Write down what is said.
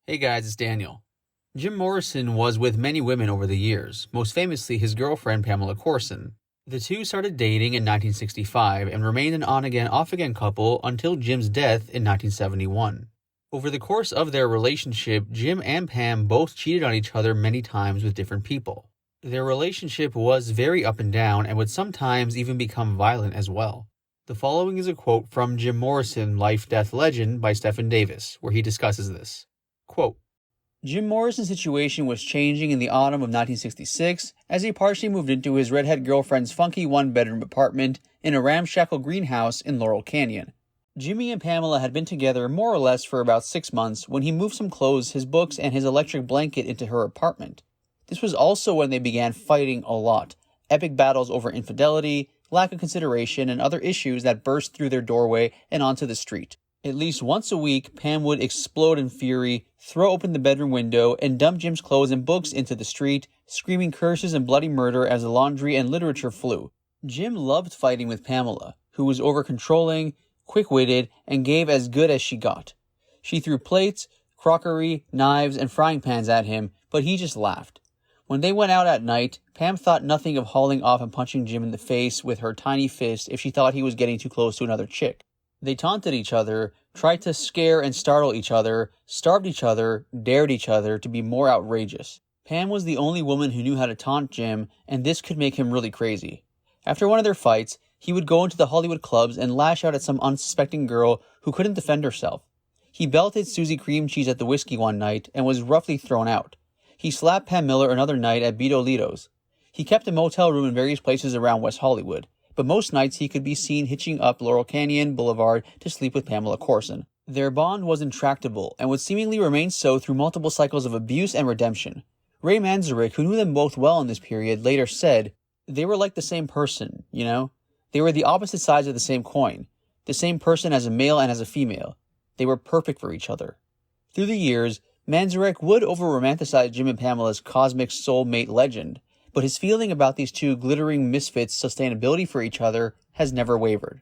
Hey guys, it's Daniel. Jim Morrison was with many women over the years, most famously his girlfriend Pamela Courson. The two started dating in 1965 and remained an on-again, off-again couple until Jim's death in 1971. Over the course of their relationship, Jim and Pam both cheated on each other many times with different people. Their relationship was very up and down and would sometimes even become violent as well. The following is a quote from Jim Morrison, Life, Death, Legend by Stephen Davis, where he discusses this. Quote, Jim Morrison's situation was changing in the autumn of 1966 as he partially moved into his redhead girlfriend's funky one-bedroom apartment in a ramshackle greenhouse in Laurel Canyon. Jimmy and Pamela had been together more or less for about 6 months when he moved some clothes, his books, and his electric blanket into her apartment. This was also when they began fighting a lot. Epic battles over infidelity, lack of consideration, and other issues that burst through their doorway and onto the street. At least once a week, Pam would explode in fury, throw open the bedroom window, and dump Jim's clothes and books into the street, screaming curses and bloody murder as the laundry and literature flew. Jim loved fighting with Pamela, who was over-controlling, quick-witted, and gave as good as she got. She threw plates, crockery, knives, and frying pans at him, but he just laughed. When they went out at night, Pam thought nothing of hauling off and punching Jim in the face with her tiny fist if she thought he was getting too close to another chick. They taunted each other, tried to scare and startle each other, starved each other, dared each other to be more outrageous. Pam was the only woman who knew how to taunt Jim, and this could make him really crazy. After one of their fights, he would go into the Hollywood clubs and lash out at some unsuspecting girl who couldn't defend herself. He belted Susie Cream Cheese at the whiskey one night and was roughly thrown out. He slapped Pam Miller another night at Beatolito's. He kept a motel room in various places around West Hollywood, but most nights he could be seen hitching up Laurel Canyon Boulevard to sleep with Pamela Courson. Their bond was intractable and would seemingly remain so through multiple cycles of abuse and redemption. Ray Manzarek, who knew them both well in this period, later said, "They were like the same person, you know? They were the opposite sides of the same coin, the same person as a male and as a female. They were perfect for each other." Through the years, Manzarek would over-romanticize Jim and Pamela's cosmic soulmate legend, but his feeling about these two glittering misfits' sustainability for each other has never wavered.